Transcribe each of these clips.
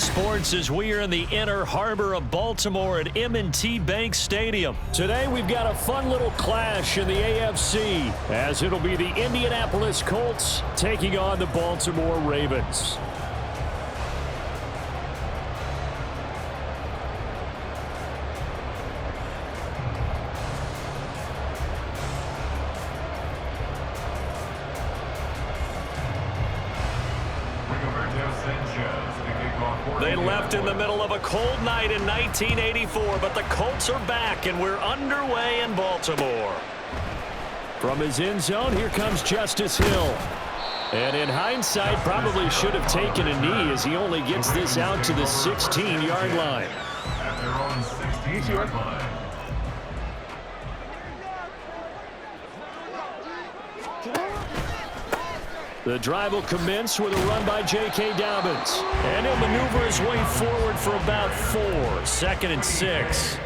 Sports as we are in the inner harbor of Baltimore at M&T Bank Stadium. Today we've got a fun little clash in the AFC as it'll be the Indianapolis Colts taking on the Baltimore Ravens. They left in the middle of a cold night in 1984, but the Colts are back, and we're underway in Baltimore. From his end zone, here comes Justice Hill. And in hindsight, probably should have taken a knee as he only gets this out to the 16-yard line. At their own 16-yard line. The drive will commence with a run by J.K. Dobbins. And he'll maneuver his way forward for about 4. 2nd and 6.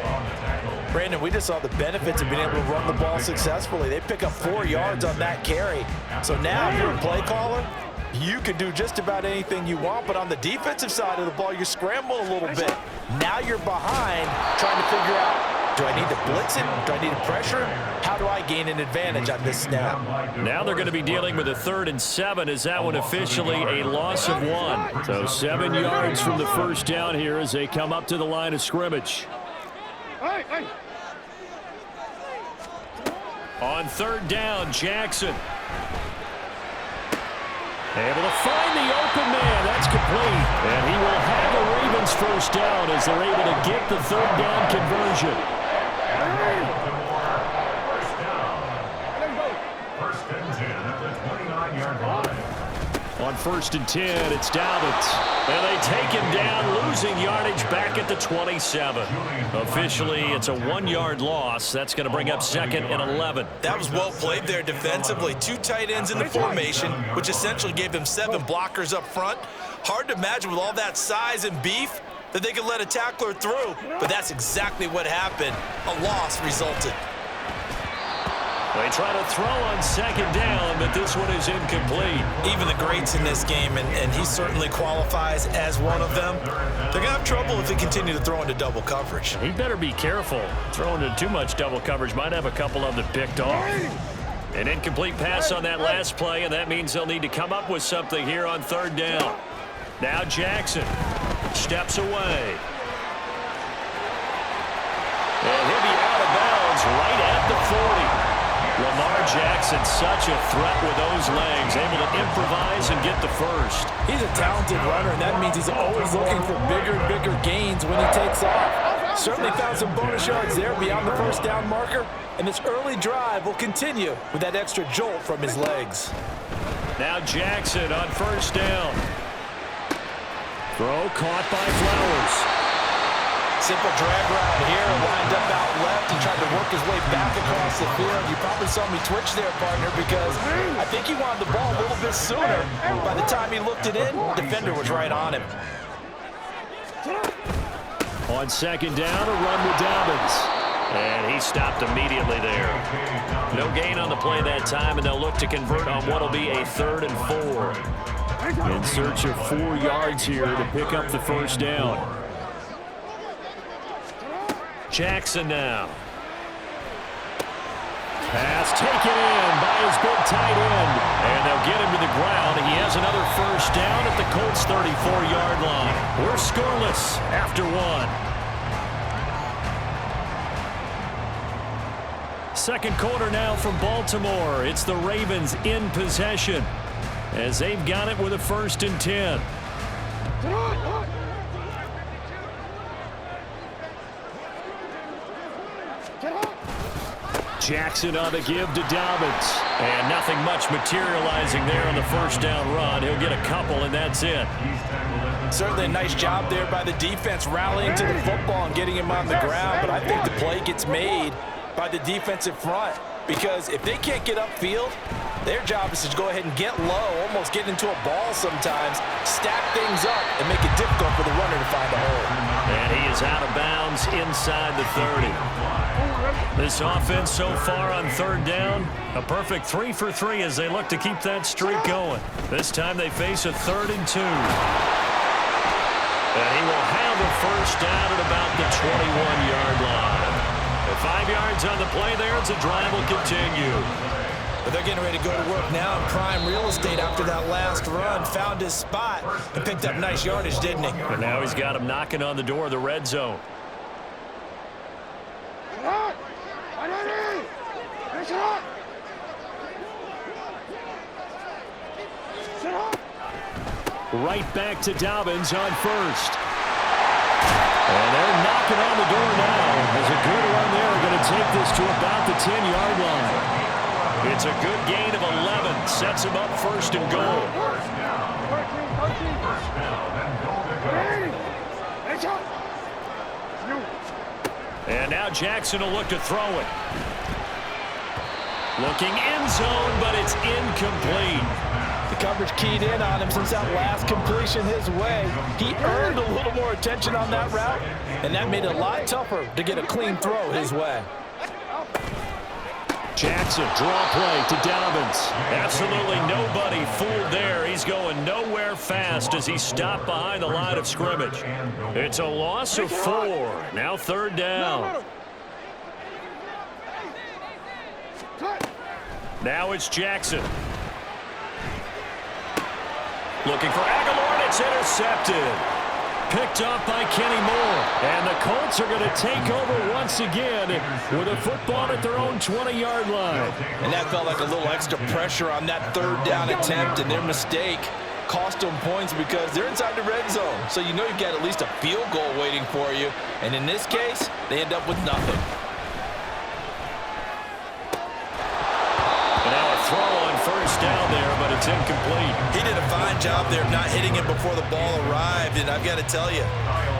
Brandon, we just saw the benefits of being able to run the ball successfully. They pick up 4 yards on that carry. So now if you're a play caller, you can do just about anything you want. But on the defensive side of the ball, you're scrambling a little bit. Now you're behind trying to figure out, do I need to blitz him? Do I need to pressure him? How do I gain an advantage on this snap? Now they're going to be dealing with a 3rd and 7 as that one officially a loss of 1. So 7 yards from the first down here as they come up to the line of scrimmage. On 3rd down, Jackson. Able to find the open man. That's complete. And he will have a Ravens first down as they're able to get the 3rd down conversion. First and 10 at the 29-yard line. On 1st and 10, it's Dobbins. And they take him down, losing yardage back at the 27. Officially, it's a 1-yard loss. That's going to bring up 2nd and 11. That was well played there defensively. 2 tight ends in the formation, which essentially gave them 7 blockers up front. Hard to imagine with all that size and beef that they could let a tackler through, but that's exactly what happened. A loss resulted. They try to throw on 2nd down, but this one is incomplete. Even the greats in this game, and he certainly qualifies as one of them, they're going to have trouble if they continue to throw into double coverage. He better be careful. Throwing into too much double coverage might have a couple of them picked off. An incomplete pass on that last play, and that means they'll need to come up with something here on 3rd down. Now Jackson steps away. And he'll be out of bounds right at the 40. Lamar Jackson, such a threat with those legs, able to improvise and get the first. He's a talented runner, and that means he's always looking for bigger and bigger gains when he takes off. Certainly found some bonus yards there beyond the first down marker, and this early drive will continue with that extra jolt from his legs. Now Jackson on 1st down. Throw caught by Flowers. Simple drag route here, lined up out left. He tried to work his way back across the field. You probably saw me twitch there, partner, because I think he wanted the ball a little bit sooner. By the time he looked it in, the defender was right on him. On 2nd down, a run with Dobbins. And he stopped immediately there. No gain on the play that time, and they'll look to convert on what will be a 3rd and 4. In search of 4 yards here to pick up the first down. Jackson now. Pass taken in by his big tight end. And they'll get him to the ground. He has another first down at the Colts 34-yard line. We're scoreless after 1. Second quarter now from Baltimore. It's the Ravens in possession as they've got it with a 1st and 10. Jackson on the give to Dobbins. And nothing much materializing there on the first down run. He'll get a couple, and that's it. Certainly a nice job there by the defense rallying to the football and getting him on the ground. But I think the play gets made by the defensive front, because if they can't get upfield, their job is to go ahead and get low, almost get into a ball sometimes, stack things up, and make it difficult for the runner to find a hole. And he is out of bounds inside the 30. This offense so far on 3rd down, a perfect 3 for 3 as they look to keep that streak going. This time they face a 3rd and 2. And he will have a first down at about the 21-yard line. At 5 yards on the play there, the drive will continue. But they're getting ready to go to work now in prime real estate after that last run. Found his spot and picked up nice yardage, didn't he? And now he's got him knocking on the door of the red zone. Right back to Dobbins on first. And they're knocking on the door now. There's a good run there. Going to take this to about the 10-yard line. It's a good gain of 11. Sets him up first and goal. And now Jackson will look to throw it. Looking end zone, but it's incomplete. The coverage keyed in on him since that last completion his way. He earned a little more attention on that route, and that made it a lot tougher to get a clean throw his way. Jackson, draw play to Dobbins. Absolutely nobody fooled there. He's going nowhere fast as he stopped behind the line of scrimmage. It's a loss of 4. Now third down. Now it's Jackson. Looking for Aguilar, and it's intercepted. Picked off by Kenny Moore. And the Colts are going to take over once again with a football at their own 20-yard line. And that felt like a little extra pressure on that third down attempt, and their mistake cost them points because they're inside the red zone. So you know you've got at least a field goal waiting for you. And in this case, they end up with nothing. And now a throw on first down there, but it's incomplete. He did a fine job there of not hitting it before the ball arrived, and I've got to tell you,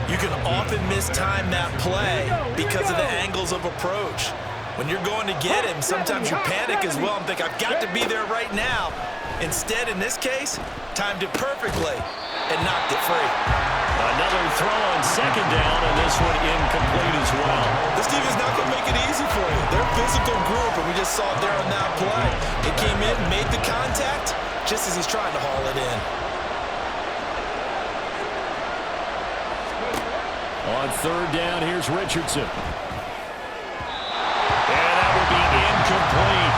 you can often mistime that play because of the angles of approach. When you're going to get him, sometimes you panic as well and think, I've got to be there right now. Instead, in this case, timed it perfectly and knocked it free. Another throw on second down, and this one incomplete as well. This team is not going to make it easy for you. They're a physical group, and we just saw it there on that play. It came in, made the contact, just as he's trying to haul it in. On third down, here's Richardson. And that will be incomplete.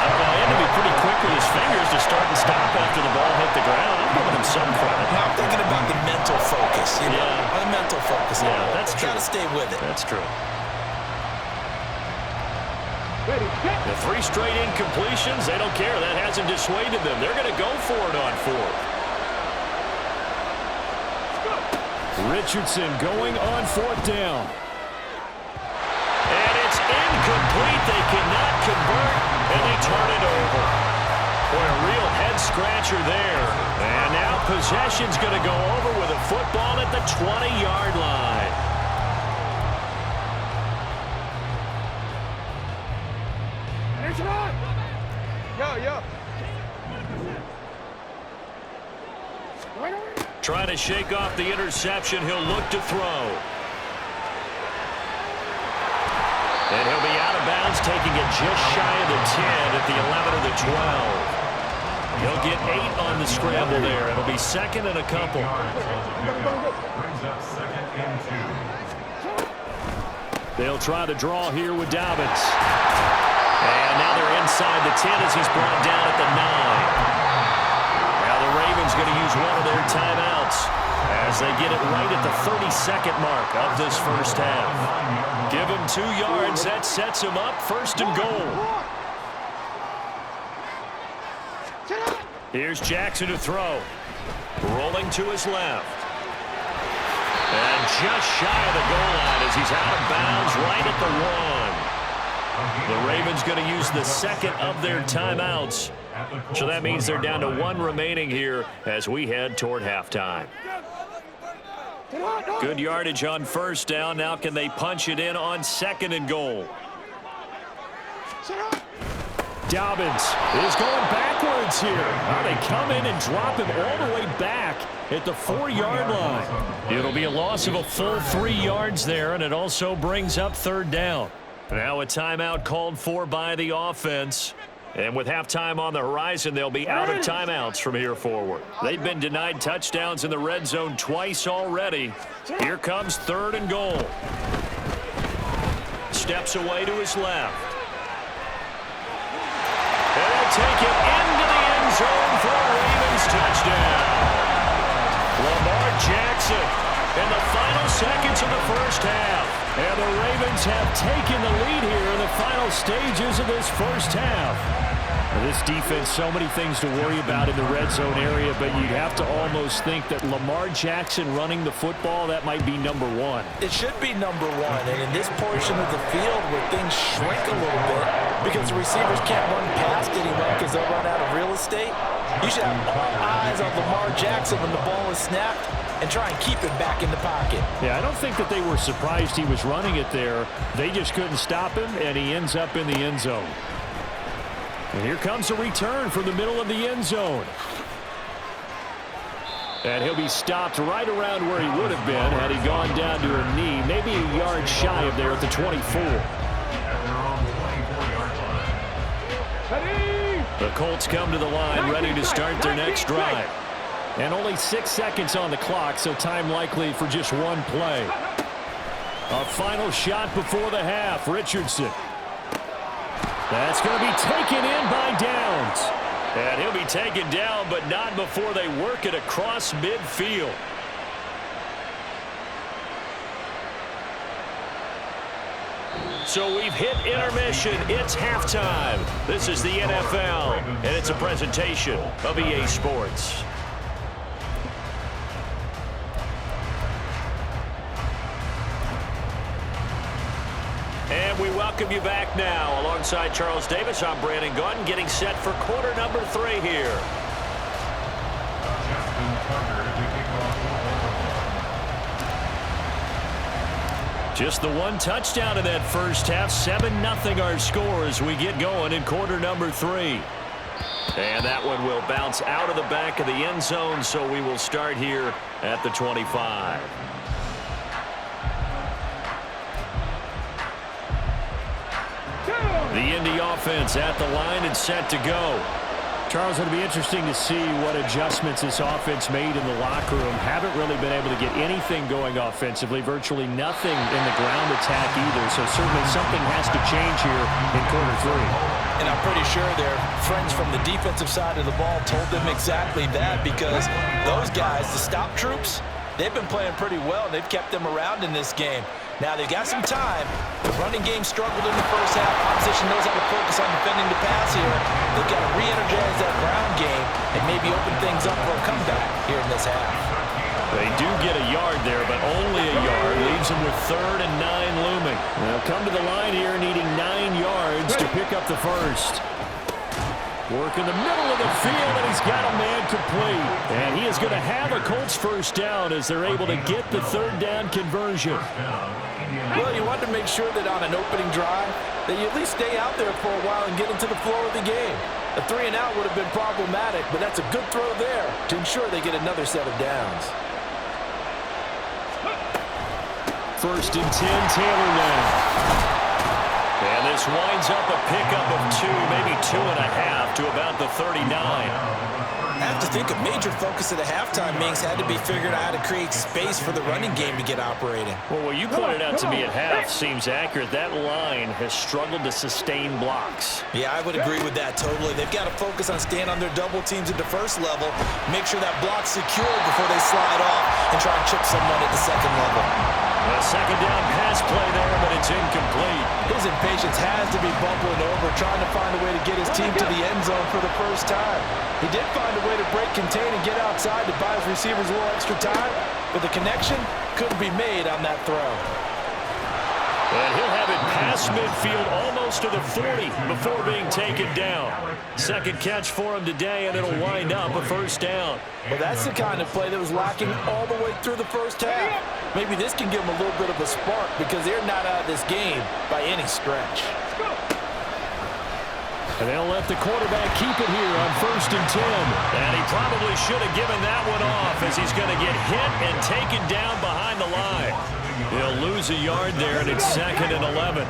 I don't know, he had to be pretty quick with his fingers to start and stop after the ball hit the ground. I'm giving him some credit. Now I'm thinking about the mental focus. You know, the mental focus. Yeah, that's true. Got to stay with it. That's true. The 3 straight incompletions, they don't care. That hasn't dissuaded them. They're going to go for it on 4th. Richardson going on 4th down. And it's incomplete. They cannot convert, and they turn it over. Boy, a real head-scratcher there. And now possession's going to go over with a football at the 20-yard line. Trying to shake off the interception. He'll look to throw. And he'll be out of bounds, taking it just shy of the 10 at the 11 or the 12. He'll get 8 on the scramble there. It'll be second and a couple. Brings up 2nd and 2. They'll try to draw here with Dobbins. And now they're inside the 10 as he's brought down at the 9. Now the Ravens going to use one of their timeouts as they get it right at the 32nd mark of this first half. Give him 2 yards. That sets him up first and goal. Here's Jackson to throw. Rolling to his left. And just shy of the goal line as he's out of bounds right at the 1. The Ravens going to use the second of their timeouts. So that means they're down to 1 remaining here as we head toward halftime. Good yardage on first down. Now can they punch it in on 2nd and goal? Dobbins is going backwards here. Now they come in and drop him all the way back at the 4-yard line. It'll be a loss of a full 3 yards there, and it also brings up third down. Now a timeout called for by the offense. And with halftime on the horizon, they'll be out of timeouts from here forward. They've been denied touchdowns in the red zone twice already. Here comes 3rd and goal. Steps away to his left. And they'll take it into the end zone for a Ravens touchdown. Lamar Jackson in the final seconds of the first half. And the Ravens have taken the lead here in the final stages of this first half. This defense, so many things to worry about in the red zone area, but you'd have to almost think that Lamar Jackson running the football, that might be number one. It should be number one, and in this portion of the field where things shrink a little bit because the receivers can't run past anyone because they'll run out of real estate, you should have all eyes on Lamar Jackson when the ball is snapped and try and keep it back in the pocket. Yeah, I don't think that they were surprised he was running it there. They just couldn't stop him, and he ends up in the end zone. And here comes a return from the middle of the end zone. And he'll be stopped right around where he would have been had he gone down to a knee, maybe a yard shy of there at the 24. The Colts come to the line ready to start their next drive. And only 6 seconds on the clock, so time likely for just one play. A final shot before the half. Richardson. That's going to be taken in by Downs. And he'll be taken down, but not before they work it across midfield. So we've hit intermission. It's halftime. This is the NFL, and it's a presentation of EA Sports. And we welcome you back now. Alongside Charles Davis, I'm Brandon Gaudin, getting set for quarter number 3 here. Just the one touchdown in that first half. 7-0 our score as we get going in quarter number 3. And that one will bounce out of the back of the end zone, so we will start here at the 25. The Indy offense at the line and set to go. Charles, it'll be interesting to see what adjustments this offense made in the locker room. Haven't really been able to get anything going offensively, virtually nothing in the ground attack either. So certainly something has to change here in quarter 3. And I'm pretty sure their friends from the defensive side of the ball told them exactly that, because those guys, the stop troops, they've been playing pretty well. They've kept them around in this game. Now they've got some time. The running game struggled in the first half. Opposition knows how to focus on defending the pass here. They've got to re-energize that ground game and maybe open things up for a comeback here in this half. They do get a yard there, but only a yard. Leaves them with 3rd and 9 looming. They'll come to the line here needing 9 yards to pick up the first. Work in the middle of the field, and he's got a man complete. And he is going to have a Colts first down as they're able to get the 3rd down conversion. Well, you want to make sure that on an opening drive that you at least stay out there for a while and get into the flow of the game. A 3-and-out would have been problematic, but that's a good throw there to ensure they get another set of downs. 1st and 10, Taylor now. And this winds up a pickup of 2, maybe 2.5 to about the 39. I have to think a major focus of the halftime meetings had to be figuring out how to create space for the running game to get operating. Well, what you pointed out to me at half seems accurate. That line has struggled to sustain blocks. Yeah, I would agree with that totally. They've got to focus on staying on their double teams at the first level, make sure that block's secure before they slide off and try and chip someone at the second level. A 2nd down pass play there, but it's incomplete. His impatience has to be bubbling over, trying to find a way to get his team to the end zone for the first time. He did find a way to break, contain, and get outside to buy his receivers a little extra time, but the connection couldn't be made on that throw. And he'll have it past midfield almost to the 40 before being taken down. 2nd catch for him today, and it'll wind up a first down. Well, that's the kind of play that was lacking all the way through the first half. Maybe this can give them a little bit of a spark because they're not out of this game by any stretch. And they'll let the quarterback keep it here on 1st and 10. And he probably should have given that one off as he's going to get hit and taken down behind the line. He'll lose a yard there, and it's 2nd and 11.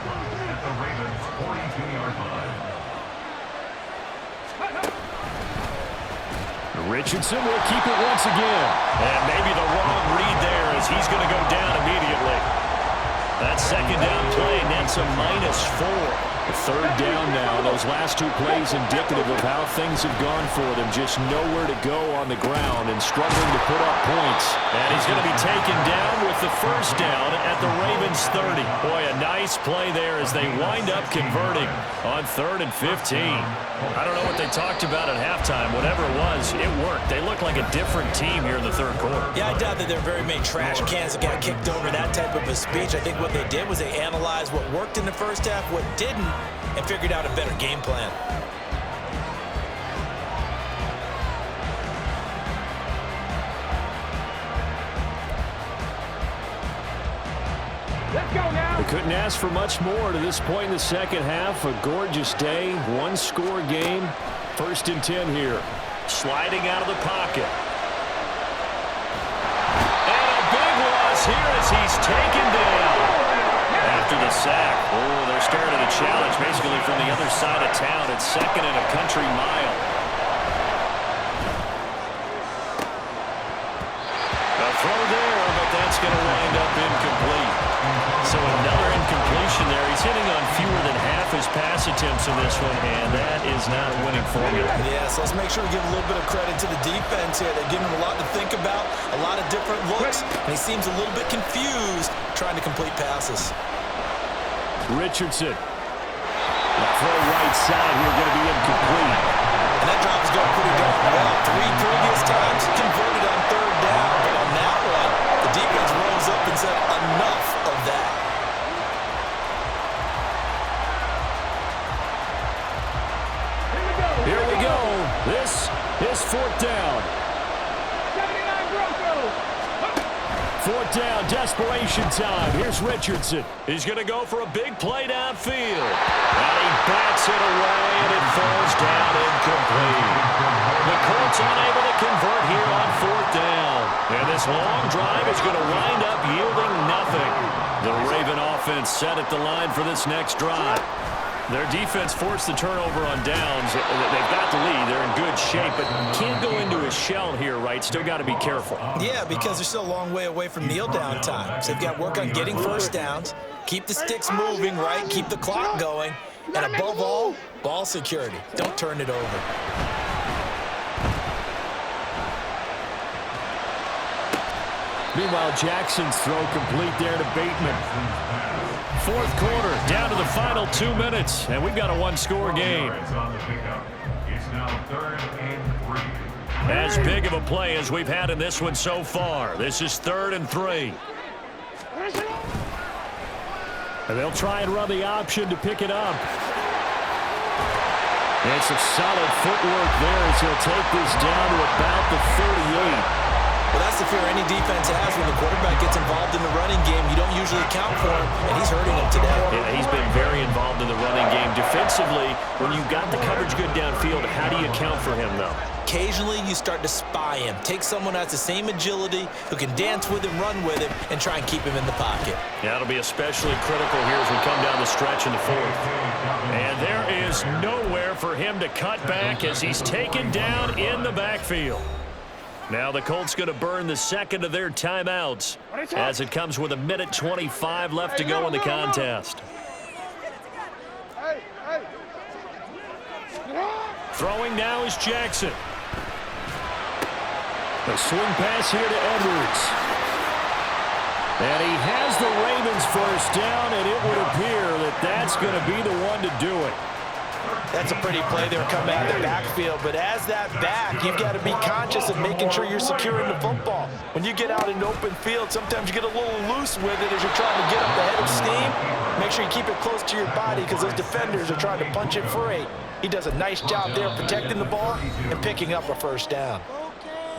Richardson will keep it once again. And maybe the wrong read there as he's going to go down immediately. That second down play nets a -4. Third down now. Those last two plays indicative of how things have gone for them. Just nowhere to go on the ground and struggling to put up points. And he's going to be taken down with the first down at the Ravens 30. Boy, a nice play there as they wind up converting on 3rd and 15. I don't know what they talked about at halftime. Whatever it was, it worked. They look like a different team here in the third quarter. Yeah, I doubt that there are very many trash cans that got kicked over that type of a speech. I think what they did was they analyzed what worked in the first half, what didn't, and figured out a better game plan. Let's go now. They couldn't ask for much more to this point in the second half. A gorgeous day, one-score game. 1st and 10 here. Sliding out of the pocket. And a big loss here as he's taken down. After the sack. Oh, they're starting a challenge basically from the other side of town. It's 2nd and a country mile. A throw there, but that's going to wind up incomplete. So another incompletion there. He's hitting on fewer than half his pass attempts in this one, and that is not a winning formula. Yeah, so let's make sure we give a little bit of credit to the defense here. They're giving him a lot to think about, a lot of different looks, and he seems a little bit confused trying to complete passes. Richardson. The throw right side here going to be incomplete. And that drop is going pretty darn well. 3 previous times converted on 3rd down, but on that one, the defense rose up and said enough of that. Here we go. This is 4th down. 79 Broncos. 4th down, desperation time. Here's Richardson. He's going to go for a big play downfield. And he bats it away, and it falls down incomplete. The Colts unable to convert here on 4th down. And this long drive is going to wind up yielding nothing. The Raven offense set at the line for this next drive. Their defense forced the turnover on downs. They've got the lead. They're in good shape, but can't go into a shell here, right? Still got to be careful. Yeah, because they're still a long way away from kneel down time. So they've got to work on getting first downs, keep the sticks moving, right? Keep the clock going. And above all, ball security. Don't turn it over. Meanwhile, Jackson's throw complete there to Bateman. 4th quarter, down to the final 2 minutes, and we've got a one-score game. It's now 3rd and 3. As big of a play as we've had in this one so far. This is 3rd and 3. And they'll try and run the option to pick it up. And some solid footwork there as he'll take this down to about the 38. Well, that's the fear any defense has when the quarterback gets involved in the running game. You don't usually account for him, and he's hurting him today. Yeah, he's been very involved in the running game. Defensively, when you've got the coverage good downfield, how do you account for him, though? Occasionally, you start to spy him. Take someone who has the same agility, who can dance with him, run with him, and try and keep him in the pocket. Yeah, it'll be especially critical here as we come down the stretch in the 4th. And there is nowhere for him to cut back as he's taken down in the backfield. Now the Colts going to burn the second of their timeouts as it comes with 1:25 left to go in the contest. Throwing now is Jackson. A swing pass here to Edwards. And he has the Ravens first down, and it would appear that that's going to be the one to do it. That's a pretty play there coming out of the backfield, but as that back, you've got to be conscious of making sure you're securing the football. When you get out in the open field, sometimes you get a little loose with it as you're trying to get up ahead of steam. Make sure you keep it close to your body because those defenders are trying to punch it free. He does a nice job there protecting the ball and picking up a first down.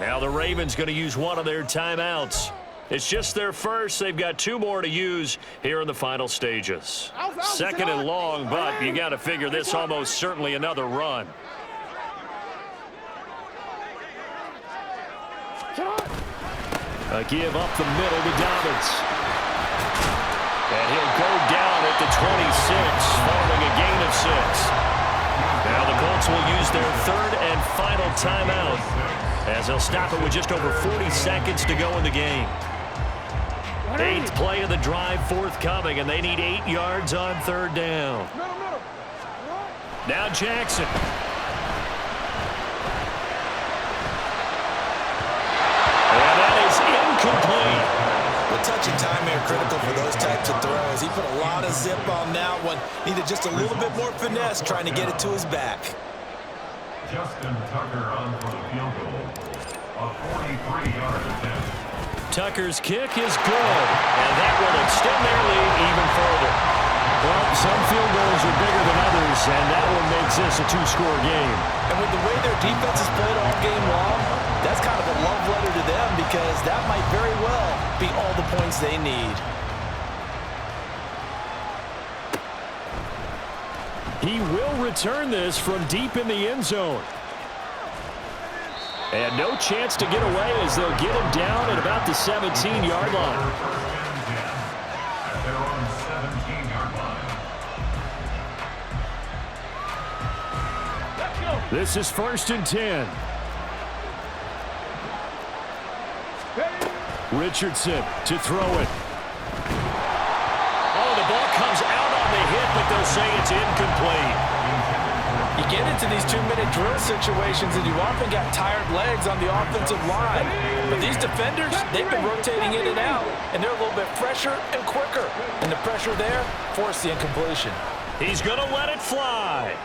Now the Ravens going to use one of their timeouts. It's just their first. They've got 2 more to use here in the final stages. 2nd and long, but you got to figure this almost certainly another run. A give up the middle to Dobbins. And he'll go down at the 26, following a gain of 6. Now the Colts will use their 3rd and final timeout as they'll stop it with just over 40 seconds to go in the game. 8th play of the drive forthcoming, and they need 8 yards on 3rd down. Now Jackson. And that is incomplete. Well, touch and time here critical for those types of throws. He put a lot of zip on that one. Needed just a little bit more finesse trying to get it to his back. Justin Tucker on for the field goal. A 43-yard attempt. Tucker's kick is good, and that will extend their lead even further. Well, some field goals are bigger than others, and that one makes this a 2-score game. And with the way their defense has played all game long, that's kind of a love letter to them because that might very well be all the points they need. He will return this from deep in the end zone. And no chance to get away as they'll get him down at about the 17-yard line. At their own 17-yard line. This is 1st and 10. Richardson to throw it. Oh, the ball comes out on the hit, but they'll say it's incomplete. You get into these 2-minute drill situations and you often got tired legs on the offensive line. But these defenders, they've been rotating in and out, and they're a little bit fresher and quicker. And the pressure there forced the incompletion. He's going to let it fly.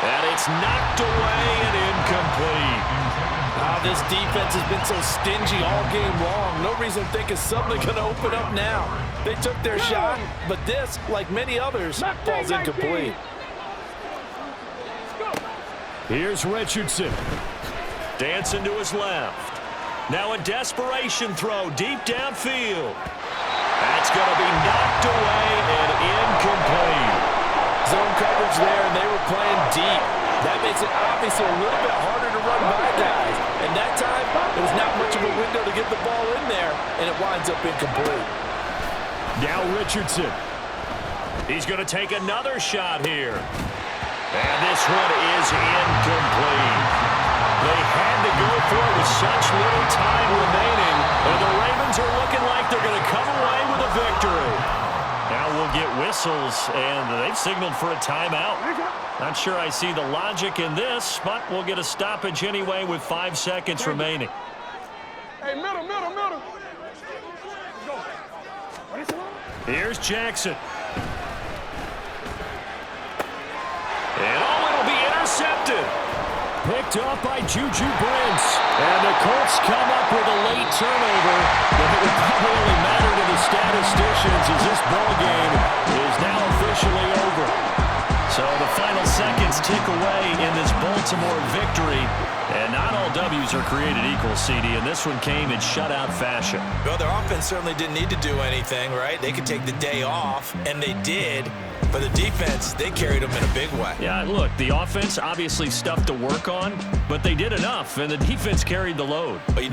And it's knocked away and incomplete. This defense has been so stingy all game long. No reason to think it's suddenly going to open up now. They took their shot, but this, like many others, falls incomplete. Here's Richardson. Dancing to his left. Now a desperation throw deep downfield. That's going to be knocked away and incomplete. Zone coverage there, and they were playing deep. That makes it obviously a little bit harder to run by guys. And that time, there was not much of a window to get the ball in there, and it winds up incomplete. Now Richardson. He's going to take another shot here. And this one is incomplete. They had to go for it with such little time remaining, and the Ravens are looking like they're going to come away with a victory. Now we'll get whistles, and they've signaled for a timeout. Not sure I see the logic in this, but we'll get a stoppage anyway with 5 seconds remaining. Hey, middle. Here's Jackson. And it'll be intercepted. Picked off by Juju Brents. And the Colts come up with a late turnover, but it would probably only matter to the statisticians as this ball game is now officially over. So the final seconds tick away in this Baltimore victory. And not all W's are created equal, CD, and this one came in shutout fashion. Well, their offense certainly didn't need to do anything, right? They could take the day off, and they did. But the defense, they carried them in a big way. Yeah, look, the offense obviously stuff to work on, but they did enough, and the defense carried the load. But you know